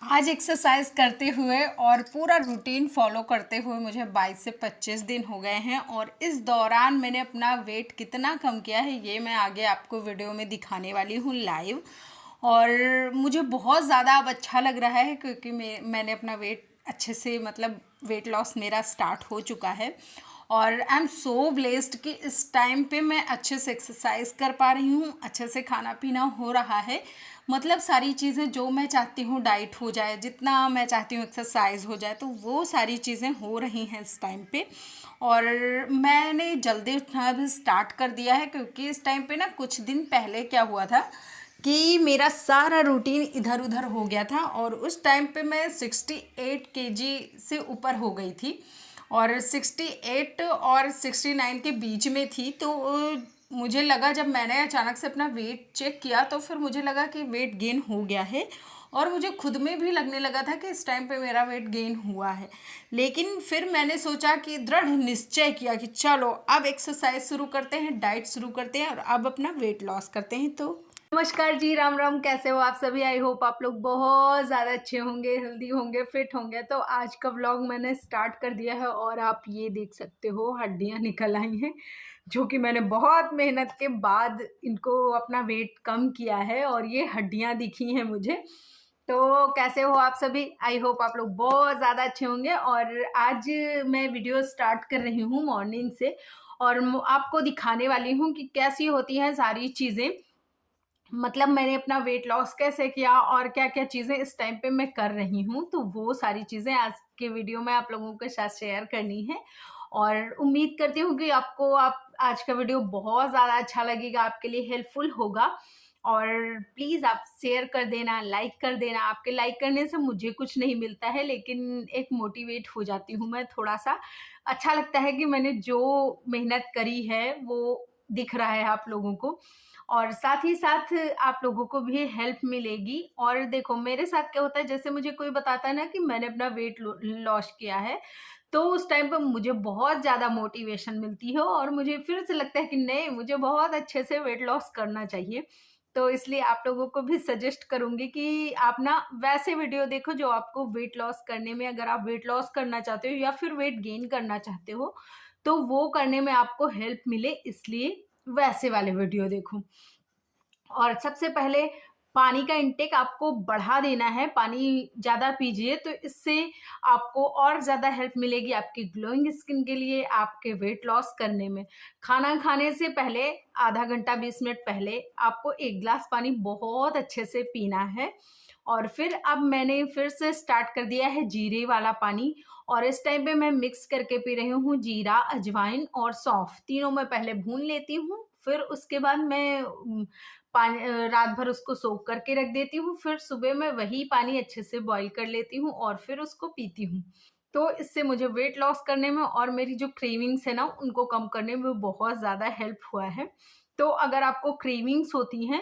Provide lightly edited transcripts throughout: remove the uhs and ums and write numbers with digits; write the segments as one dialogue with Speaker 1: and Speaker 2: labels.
Speaker 1: आज एक्सरसाइज करते हुए और पूरा रूटीन फॉलो करते हुए मुझे 22 से 25 दिन हो गए हैं और इस दौरान मैंने अपना वेट कितना कम किया है ये मैं आगे आपको वीडियो में दिखाने वाली हूँ लाइव। और मुझे बहुत ज़्यादा अब अच्छा लग रहा है क्योंकि मैंने अपना वेट अच्छे से मतलब वेट लॉस मेरा स्टार्ट हो चुका है। और आई एम सो ब्लेस्ड कि इस टाइम पे मैं अच्छे से एक्सरसाइज कर पा रही हूँ, अच्छे से खाना पीना हो रहा है। मतलब सारी चीज़ें जो मैं चाहती हूँ, डाइट हो जाए, जितना मैं चाहती हूँ एक्सरसाइज हो जाए, तो वो सारी चीज़ें हो रही हैं इस टाइम पे। और मैंने जल्दी उठना भी स्टार्ट कर दिया है क्योंकि इस टाइम पे ना कुछ दिन पहले क्या हुआ था कि मेरा सारा रूटीन इधर उधर हो गया था और उस टाइम पे मैं 68 केजी से ऊपर हो गई थी और 68 और 69 के बीच में थी। तो मुझे लगा, जब मैंने अचानक से अपना वेट चेक किया तो फिर मुझे लगा कि वेट गेन हो गया है और मुझे खुद में भी लगने लगा था कि इस टाइम पे मेरा वेट गेन हुआ है। लेकिन फिर मैंने सोचा कि दृढ़ निश्चय किया कि चलो अब एक्सरसाइज शुरू करते हैं, डाइट शुरू करते हैं और अब अपना वेट लॉस करते हैं। तो नमस्कार जी, राम राम। कैसे हो आप सभी? आई होप आप लोग बहुत ज़्यादा अच्छे होंगे, हेल्दी होंगे, फिट होंगे। तो आज का व्लॉग मैंने स्टार्ट कर दिया है और आप ये देख सकते हो हड्डियां निकल आई हैं, जो कि मैंने बहुत मेहनत के बाद इनको अपना वेट कम किया है और ये हड्डियां दिखी हैं मुझे। तो कैसे हो आप सभी? आई होप आप लोग बहुत ज़्यादा अच्छे होंगे। और आज मैं वीडियो स्टार्ट कर रही हूँ मॉर्निंग से और आपको दिखाने वाली हूँ कि कैसी होती हैं सारी चीज़ें। मतलब मैंने अपना वेट लॉस कैसे किया और क्या क्या चीज़ें इस टाइम पे मैं कर रही हूँ, तो वो सारी चीज़ें आज के वीडियो में आप लोगों के साथ शेयर करनी है। और उम्मीद करती हूँ कि आपको आज का वीडियो बहुत ज़्यादा अच्छा लगेगा, आपके लिए हेल्पफुल होगा। और प्लीज़ आप शेयर कर देना, लाइक कर देना। आपके लाइक करने से मुझे कुछ नहीं मिलता है, लेकिन एक मोटिवेट हो जाती हूँ मैं थोड़ा सा। अच्छा लगता है कि मैंने जो मेहनत करी है वो दिख रहा है आप लोगों को, और साथ ही साथ आप लोगों को भी हेल्प मिलेगी। और देखो मेरे साथ क्या होता है, जैसे मुझे कोई बताता है ना कि मैंने अपना वेट लॉस किया है, तो उस टाइम पर मुझे बहुत ज़्यादा मोटिवेशन मिलती है और मुझे फिर से लगता है कि नहीं, मुझे बहुत अच्छे से वेट लॉस करना चाहिए। तो इसलिए आप लोगों को भी सजेस्ट करूंगी कि आप ना वैसे वीडियो देखो जो आपको वेट लॉस करने में, अगर आप वेट लॉस करना चाहते हो या फिर वेट गेन करना चाहते हो, तो वो करने में आपको हेल्प मिले, इसलिए वैसे वाले वीडियो देखो। और सबसे पहले पानी का इंटेक आपको बढ़ा देना है, पानी ज़्यादा पीजिए, तो इससे आपको और ज़्यादा हेल्प मिलेगी आपकी ग्लोइंग स्किन के लिए, आपके वेट लॉस करने में। खाना खाने से पहले आधा घंटा 20 मिनट पहले आपको 1 ग्लास पानी बहुत अच्छे से पीना है। और फिर अब मैंने फिर से स्टार्ट कर दिया है जीरे वाला पानी, और इस टाइम पे मैं मिक्स करके पी रही हूँ जीरा, अजवाइन और सौंफ, तीनों मैं पहले भून लेती हूँ। फिर उसके बाद मैं पानी रात भर उसको सोक करके रख देती हूँ, फिर सुबह मैं वही पानी अच्छे से बॉईल कर लेती हूँ और फिर उसको पीती हूँ। तो इससे मुझे वेट लॉस करने में और मेरी जो क्रेविंग्स है ना, उनको कम करने में बहुत ज़्यादा हेल्प हुआ है। तो अगर आपको क्रेविंग्स होती हैं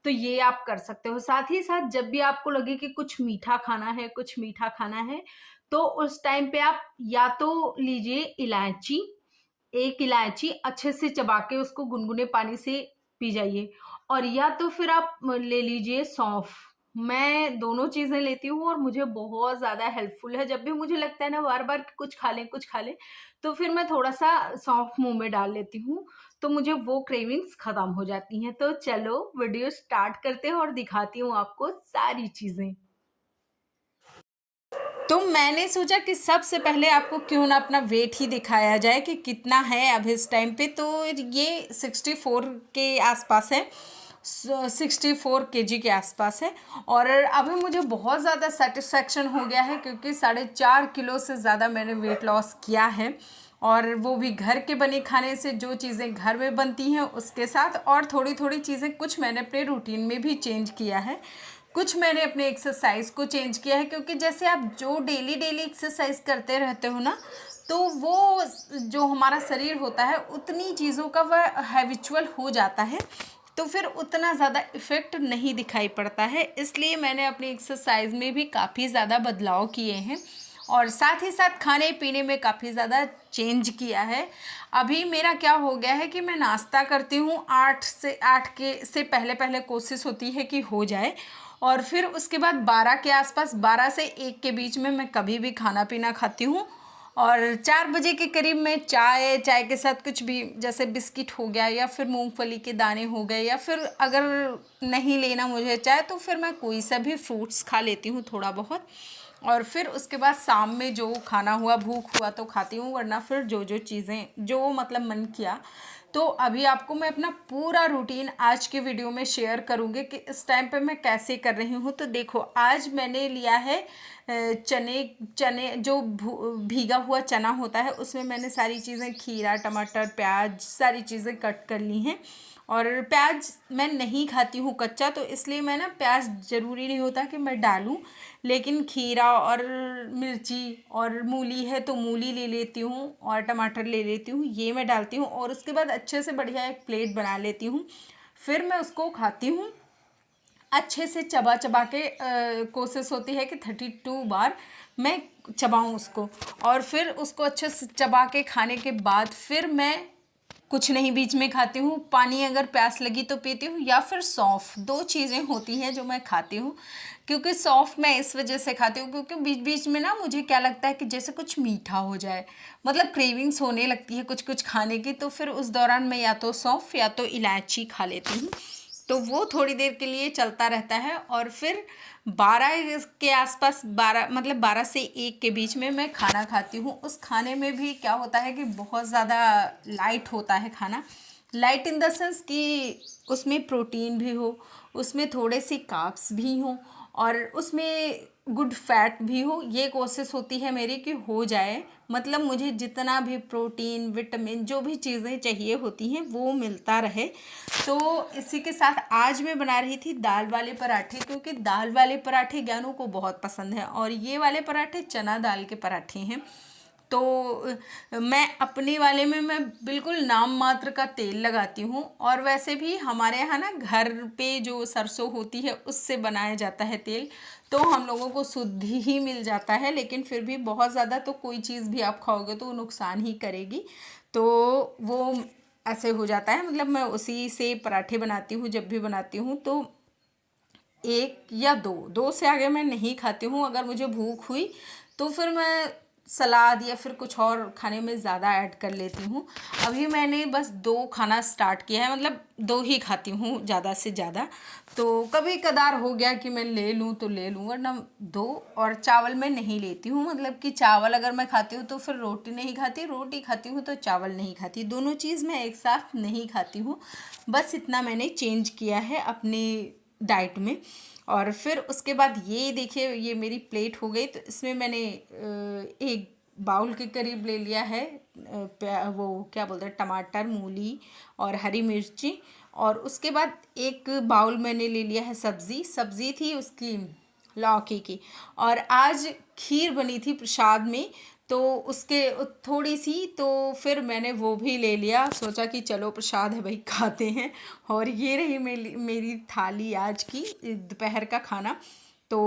Speaker 1: तो ये आप कर सकते हो। साथ ही साथ जब भी आपको लगे कि कुछ मीठा खाना है, कुछ मीठा खाना है, तो उस टाइम पे आप या तो लीजिए इलायची, 1 इलायची अच्छे से चबा के उसको गुनगुने पानी से पी जाइए, और या तो फिर आप ले लीजिए सौंफ। मैं दोनों चीज़ें लेती हूँ और मुझे बहुत ज़्यादा हेल्पफुल है। जब भी मुझे लगता है ना बार-बार कि कुछ खा लें, तो फिर मैं थोड़ा-सा सौंफ मुँह में डाल लेती हूँ, तो मुझे वो क्रेविंग्स खत्म हो जाती हैं। तो चलो वीडियो स्टार्ट करते हैं और दिखाती हूँ आपको सारी चीज़ें। तो मैंने सोचा कि सबसे पहले आपको क्यों ना अपना वेट ही दिखाया जाए कि कितना है अब इस टाइम पे। तो ये 64 के आसपास है, 64 केजी के आसपास है। और अभी मुझे बहुत ज़्यादा सेटिस्फेक्शन हो गया है क्योंकि 4.5 किलो से ज़्यादा मैंने वेट लॉस किया है, और वो भी घर के बने खाने से, जो चीज़ें घर में बनती हैं उसके साथ, और थोड़ी थोड़ी चीज़ें कुछ मैंने अपने रूटीन में भी चेंज किया है, कुछ मैंने अपने एक्सरसाइज को चेंज किया है। क्योंकि जैसे आप जो डेली डेली एक्सरसाइज करते रहते हो ना, तो वो जो हमारा शरीर होता है उतनी चीज़ों का वह हैबिचुअल हो जाता है, तो फिर उतना ज़्यादा इफ़ेक्ट नहीं दिखाई पड़ता है। इसलिए मैंने अपनी एक्सरसाइज में भी काफ़ी ज़्यादा बदलाव किए हैं और साथ ही साथ खाने पीने में काफ़ी ज़्यादा चेंज किया है। अभी मेरा क्या हो गया है कि मैं नाश्ता करती हूँ 8 के से पहले पहले कोशिश होती है कि हो जाए, और फिर उसके बाद 12 के आसपास, 12 से 1 के बीच में मैं कभी भी खाना पीना खाती हूँ। और 4 बजे के करीब में चाय के साथ कुछ भी, जैसे बिस्किट हो गया या फिर मूंगफली के दाने हो गए, या फिर अगर नहीं लेना मुझे चाय तो फिर मैं कोई सा भी फ्रूट्स खा लेती हूँ थोड़ा बहुत। और फिर उसके बाद शाम में जो खाना हुआ, भूख हुआ तो खाती हूँ, वरना फिर जो चीज़ें जो मतलब मन किया। तो अभी आपको मैं अपना पूरा रूटीन आज के वीडियो में शेयर करूँगी कि इस टाइम पे मैं कैसे कर रही हूँ। तो देखो, आज मैंने लिया है चने जो भीगा हुआ चना होता है, उसमें मैंने सारी चीज़ें, खीरा, टमाटर, प्याज, सारी चीज़ें कट कर ली हैं। और प्याज मैं नहीं खाती हूँ कच्चा, तो इसलिए मैं ना, प्याज ज़रूरी नहीं होता कि मैं डालूँ, लेकिन खीरा और मिर्ची और मूली है तो मूली ले लेती हूँ और टमाटर ले लेती हूँ, ये मैं डालती हूँ। और उसके बाद अच्छे से बढ़िया एक प्लेट बना लेती हूँ, फिर मैं उसको खाती हूँ अच्छे से चबा चबा के। कोशिश होती है कि 32 बार मैं चबाऊँ उसको। और फिर उसको अच्छे से चबा के खाने के बाद फिर मैं कुछ नहीं बीच में खाती हूँ। पानी अगर प्यास लगी तो पीती हूँ, या फिर सौंफ। 2 चीज़ें होती हैं जो मैं खाती हूँ। क्योंकि सौंफ मैं इस वजह से खाती हूँ क्योंकि बीच बीच में ना मुझे क्या लगता है कि जैसे कुछ मीठा हो जाए, मतलब क्रेविंग्स होने लगती है कुछ कुछ खाने की, तो फिर उस दौरान मैं या तो सौंफ या तो इलायची खा लेती हूँ। तो वो थोड़ी देर के लिए चलता रहता है। और फिर 12 के आसपास, 12 मतलब 12 से 1 के बीच में मैं खाना खाती हूँ। उस खाने में भी क्या होता है कि बहुत ज़्यादा लाइट होता है खाना। लाइट इन द सेंस कि उसमें प्रोटीन भी हो, उसमें थोड़े से कार्ब्स भी हों, और उसमें गुड फैट भी हो। ये कोशिश होती है मेरी कि हो जाए, मतलब मुझे जितना भी प्रोटीन, विटामिन, जो भी चीज़ें चाहिए होती हैं वो मिलता रहे। तो इसी के साथ आज मैं बना रही थी दाल वाले पराठे, क्योंकि दाल वाले पराठे ज्ञानू को बहुत पसंद है, और ये वाले पराठे चना दाल के पराठे हैं। तो मैं अपने वाले में मैं बिल्कुल नाम मात्र का तेल लगाती हूँ। और वैसे भी हमारे यहाँ ना घर पे जो सरसों होती है उससे बनाया जाता है तेल, तो हम लोगों को शुद्ध ही मिल जाता है। लेकिन फिर भी बहुत ज़्यादा तो कोई चीज़ भी आप खाओगे तो वो नुकसान ही करेगी, तो वो ऐसे हो जाता है। मतलब मैं उसी से पराठे बनाती हूँ जब भी बनाती हूँ। तो 1 या 2 से आगे मैं नहीं खाती हूँ। अगर मुझे भूख हुई तो फिर मैं सलाद या फिर कुछ और खाने में ज़्यादा ऐड कर लेती हूँ। अभी मैंने बस 2 खाना स्टार्ट किया है, मतलब 2 ही खाती हूँ ज़्यादा से ज़्यादा। तो कभी कदार हो गया कि मैं ले लूँ तो ले लूँ, वरना 2। और चावल मैं नहीं लेती हूँ, मतलब कि चावल अगर मैं खाती हूँ तो फिर रोटी नहीं खाती, रोटी खाती हूँ तो चावल नहीं खाती, दोनों चीज़ मैं एक साथ नहीं खाती हूँ। बस इतना मैंने चेंज किया है अपनी डाइट में। और फिर उसके बाद ये देखिए, ये मेरी प्लेट हो गई। तो इसमें मैंने एक बाउल के करीब ले लिया है वो क्या बोलते हैं, टमाटर, मूली और हरी मिर्ची। और उसके बाद एक बाउल मैंने ले लिया है सब्ज़ी थी उसकी, लौकी की। और आज खीर बनी थी प्रसाद में, तो उसके थोड़ी सी, तो फिर मैंने वो भी ले लिया। सोचा कि चलो प्रसाद है भाई, खाते हैं। और ये रही मेरी थाली आज की दोपहर का खाना। तो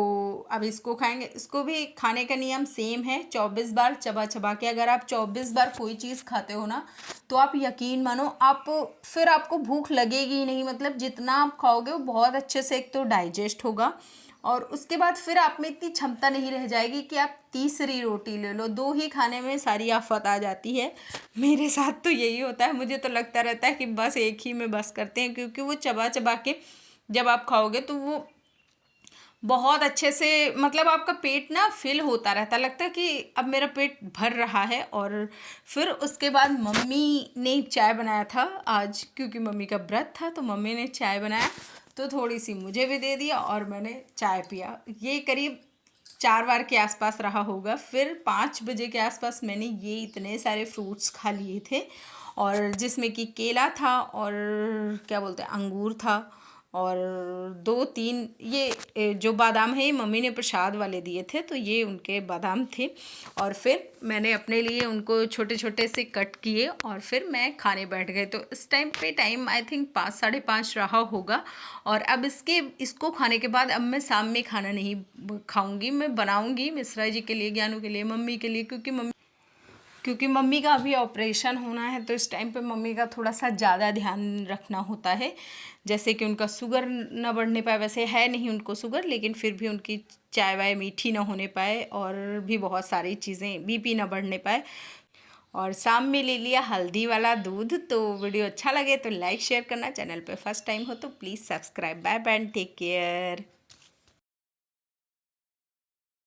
Speaker 1: अब इसको खाएंगे। इसको भी खाने का नियम सेम है, 24 बार चबा चबा के। अगर आप 24 बार कोई चीज़ खाते हो ना, तो आप यकीन मानो, आप फिर आपको भूख लगेगी ही नहीं। मतलब जितना आप खाओगे वो बहुत अच्छे से एक तो डाइजेस्ट होगा, और उसके बाद फिर आप में इतनी क्षमता नहीं रह जाएगी कि आप तीसरी रोटी ले लो। 2 ही खाने में सारी आफत आ जाती है। मेरे साथ तो यही होता है। मुझे तो लगता रहता है कि बस एक ही में बस करते हैं, क्योंकि वो चबा चबा के जब आप खाओगे तो वो बहुत अच्छे से, मतलब आपका पेट ना फिल होता रहता, लगता है कि अब मेरा पेट भर रहा है। और फिर उसके बाद मम्मी ने चाय बनाया था आज, क्योंकि मम्मी का व्रत था, तो मम्मी ने चाय बनाया, तो थोड़ी सी मुझे भी दे दिया और मैंने चाय पिया। ये करीब 4 बार के आसपास रहा होगा। फिर 5 बजे के आसपास मैंने ये इतने सारे फ्रूट्स खा लिए थे, और जिसमें कि केला था और क्या बोलते हैं, अंगूर था, और 2-3 ये जो बादाम है, ये मम्मी ने प्रसाद वाले दिए थे, तो ये उनके बादाम थे। और फिर मैंने अपने लिए उनको छोटे छोटे से कट किए, और फिर मैं खाने बैठ गए। तो इस टाइम आई थिंक 5, 5:30 रहा होगा। और अब इसको खाने के बाद अब मैं शाम में खाना नहीं खाऊंगी, मैं बनाऊंगी मिश्रा जी के लिए, ज्ञानू के लिए, मम्मी के लिए, क्योंकि मम्मी क्योंकि मम्मी का अभी ऑपरेशन होना है तो इस टाइम पे मम्मी का थोड़ा सा ज़्यादा ध्यान रखना होता है। जैसे कि उनका शुगर ना बढ़ने पाए, वैसे है नहीं उनको शुगर, लेकिन फिर भी उनकी चाय वाय मीठी ना होने पाए और भी बहुत सारी चीज़ें, बीपी ना बढ़ने पाए। और शाम में ले लिया हल्दी वाला दूध। तो वीडियो अच्छा लगे तो लाइक शेयर करना, चैनल पे फर्स्ट टाइम हो तो please subscribe. Bye bye and take care.